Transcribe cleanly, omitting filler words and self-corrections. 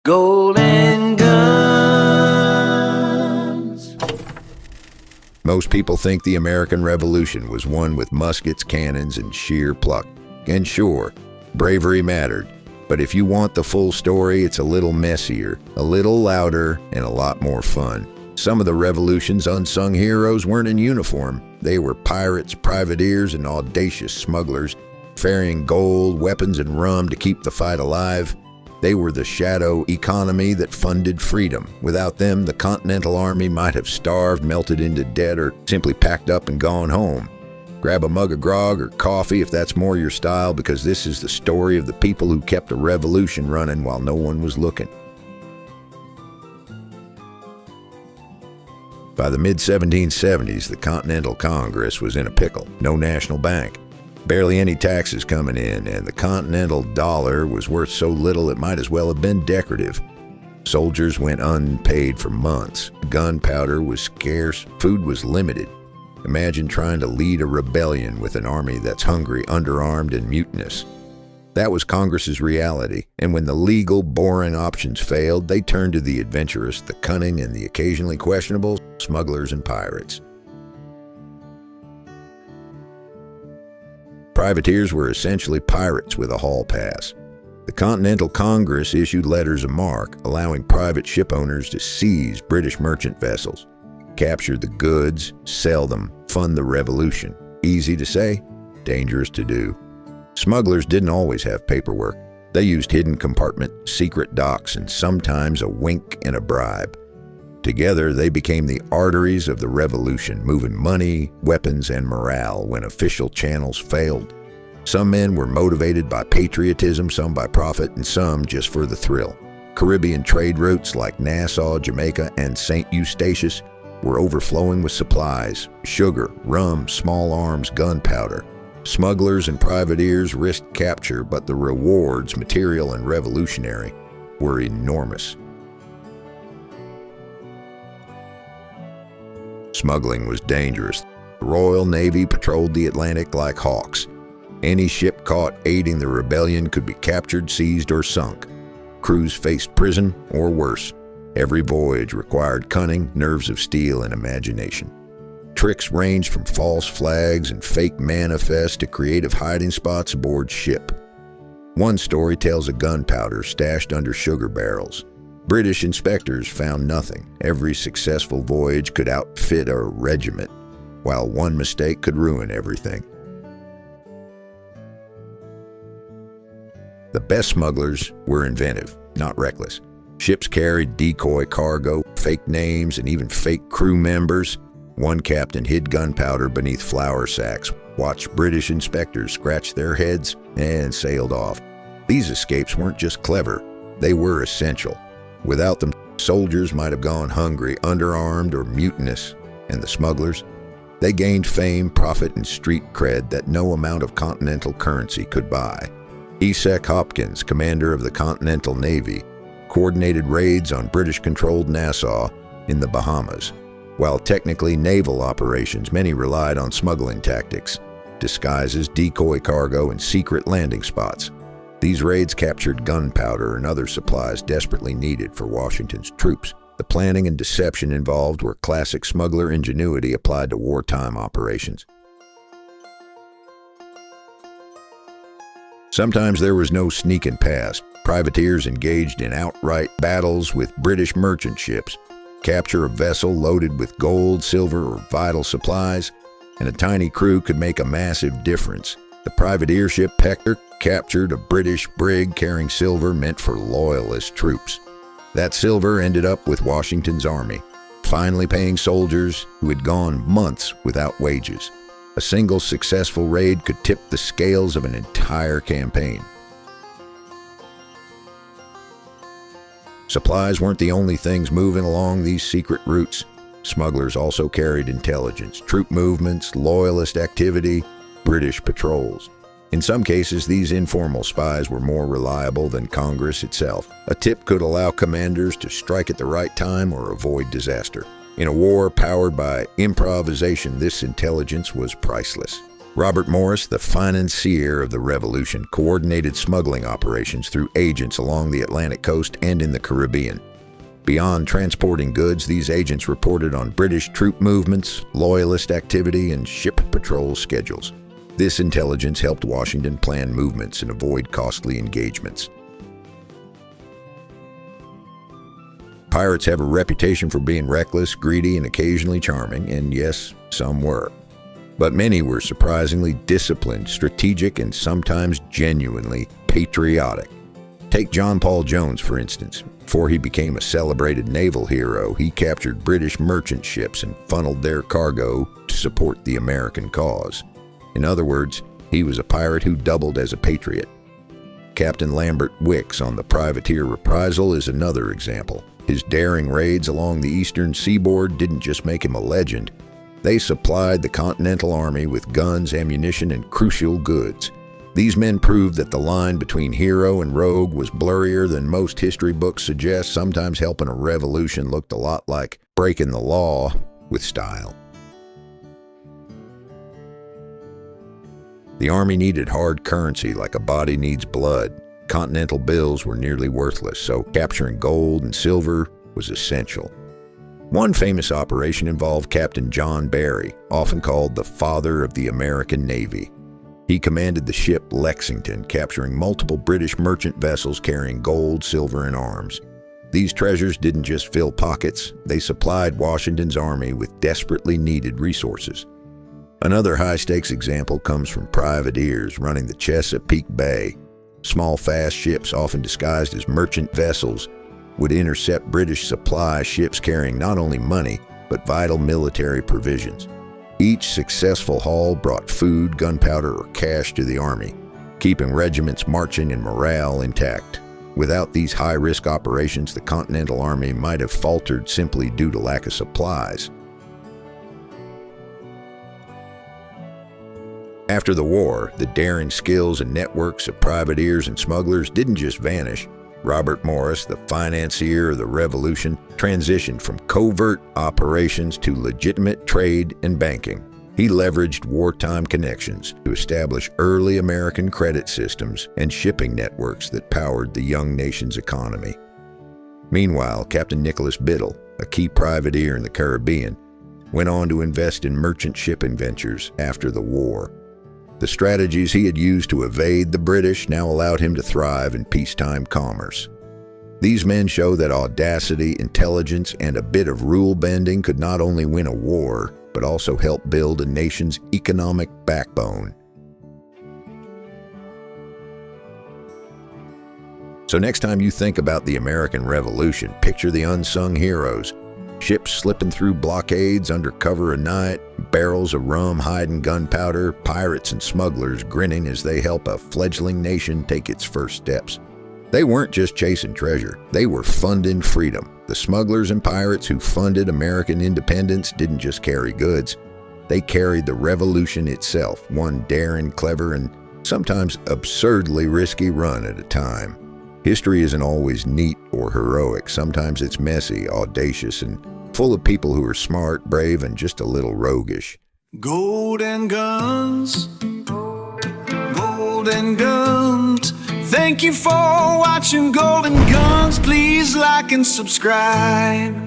Golden guns. Most people think the American Revolution was won with muskets, cannons, and sheer pluck. And sure, bravery mattered. But if you want the full story, it's a little messier, a little louder, and a lot more fun. Some of the Revolution's unsung heroes weren't in uniform. They were pirates, privateers, and audacious smugglers, ferrying gold, weapons, and rum to keep the fight alive. They were the shadow economy that funded freedom. Without them, the Continental Army might have starved, melted into debt, or simply packed up and gone home. Grab a mug of grog or coffee if that's more your style, because this is the story of the people who kept a revolution running while no one was looking. By the mid-1770s, the Continental Congress was in a pickle. No national bank, barely any taxes coming in, and the Continental dollar was worth so little it might as well have been decorative. Soldiers went unpaid for months. Gunpowder was scarce. Food was limited. Imagine trying to lead a rebellion with an army that's hungry, underarmed, and mutinous. That was Congress's reality, and when the legal, boring options failed, they turned to the adventurous, the cunning, and the occasionally questionable smugglers and pirates. Privateers were essentially pirates with a hall pass. The Continental Congress issued letters of marque, allowing private ship owners to seize British merchant vessels, capture the goods, sell them, fund the revolution. Easy to say, dangerous to do. Smugglers didn't always have paperwork. They used hidden compartments, secret docks, and sometimes a wink and a bribe. Together, they became the arteries of the revolution, moving money, weapons, and morale when official channels failed. Some men were motivated by patriotism, some by profit, and some just for the thrill. Caribbean trade routes like Nassau, Jamaica, and St. Eustatius were overflowing with supplies: sugar, rum, small arms, gunpowder. Smugglers and privateers risked capture, but the rewards, material and revolutionary, were enormous. Smuggling was dangerous. The Royal Navy patrolled the Atlantic like hawks. Any ship caught aiding the rebellion could be captured, seized, or sunk. Crews faced prison or worse. Every voyage required cunning, nerves of steel, and imagination. Tricks ranged from false flags and fake manifests to creative hiding spots aboard ship. One story tells of gunpowder stashed under sugar barrels. British inspectors found nothing. Every successful voyage could outfit a regiment, while one mistake could ruin everything. The best smugglers were inventive, not reckless. Ships carried decoy cargo, fake names, and even fake crew members. One captain hid gunpowder beneath flour sacks, watched British inspectors scratch their heads, and sailed off. These escapes weren't just clever, they were essential. Without them, soldiers might have gone hungry, underarmed, or mutinous, and the smugglers, they gained fame, profit, and street cred that no amount of continental currency could buy. Esek Hopkins, commander of the Continental Navy, coordinated raids on British-controlled Nassau in the Bahamas. While technically naval operations, many relied on smuggling tactics, disguises, decoy cargo, and secret landing spots. These raids captured gunpowder and other supplies desperately needed for Washington's troops. The planning and deception involved were classic smuggler ingenuity applied to wartime operations. Sometimes there was no sneaking past. Privateers engaged in outright battles with British merchant ships. Capture a vessel loaded with gold, silver, or vital supplies, and a tiny crew could make a massive difference. The privateer ship Hector captured a British brig carrying silver meant for loyalist troops. That silver ended up with Washington's army, finally paying soldiers who had gone months without wages. A single successful raid could tip the scales of an entire campaign. Supplies weren't the only things moving along these secret routes. Smugglers also carried intelligence, troop movements, loyalist activity, British patrols. In some cases, these informal spies were more reliable than Congress itself. A tip could allow commanders to strike at the right time or avoid disaster. In a war powered by improvisation, this intelligence was priceless. Robert Morris, the financier of the Revolution, coordinated smuggling operations through agents along the Atlantic coast and in the Caribbean. Beyond transporting goods, these agents reported on British troop movements, loyalist activity, and ship patrol schedules. This intelligence helped Washington plan movements and avoid costly engagements. Pirates have a reputation for being reckless, greedy, and occasionally charming, and yes, some were. But many were surprisingly disciplined, strategic, and sometimes genuinely patriotic. Take John Paul Jones, for instance. Before he became a celebrated naval hero, he captured British merchant ships and funneled their cargo to support the American cause. In other words, he was a pirate who doubled as a patriot. Captain Lambert Wicks on the privateer Reprisal is another example. His daring raids along the eastern seaboard didn't just make him a legend. They supplied the Continental Army with guns, ammunition, and crucial goods. These men proved that the line between hero and rogue was blurrier than most history books suggest. Sometimes helping a revolution looked a lot like breaking the law with style. The Army needed hard currency like a body needs blood. Continental bills were nearly worthless, so capturing gold and silver was essential. One famous operation involved Captain John Barry, often called the father of the American Navy. He commanded the ship Lexington, capturing multiple British merchant vessels carrying gold, silver, and arms. These treasures didn't just fill pockets, they supplied Washington's army with desperately needed resources. Another high-stakes example comes from privateers running the Chesapeake Bay. Small, fast ships, often disguised as merchant vessels, would intercept British supply ships carrying not only money, but vital military provisions. Each successful haul brought food, gunpowder, or cash to the Army, keeping regiments marching and morale intact. Without these high-risk operations, the Continental Army might have faltered simply due to lack of supplies. After the war, the daring skills and networks of privateers and smugglers didn't just vanish. Robert Morris, the financier of the Revolution, transitioned from covert operations to legitimate trade and banking. He leveraged wartime connections to establish early American credit systems and shipping networks that powered the young nation's economy. Meanwhile, Captain Nicholas Biddle, a key privateer in the Caribbean, went on to invest in merchant shipping ventures after the war. The strategies he had used to evade the British now allowed him to thrive in peacetime commerce. These men show that audacity, intelligence, and a bit of rule-bending could not only win a war, but also help build a nation's economic backbone. So next time you think about the American Revolution, picture the unsung heroes. Ships slipping through blockades under cover of night, barrels of rum hiding gunpowder, pirates and smugglers grinning as they help a fledgling nation take its first steps. They weren't just chasing treasure, they were funding freedom. The smugglers and pirates who funded American independence didn't just carry goods, they carried the revolution itself, one daring, clever, and sometimes absurdly risky run at a time. History isn't always neat or heroic. Sometimes it's messy, audacious, and full of people who are smart, brave, and just a little roguish. Gold and guns, gold and guns. Thank you for watching Golden Guns. Please like and subscribe.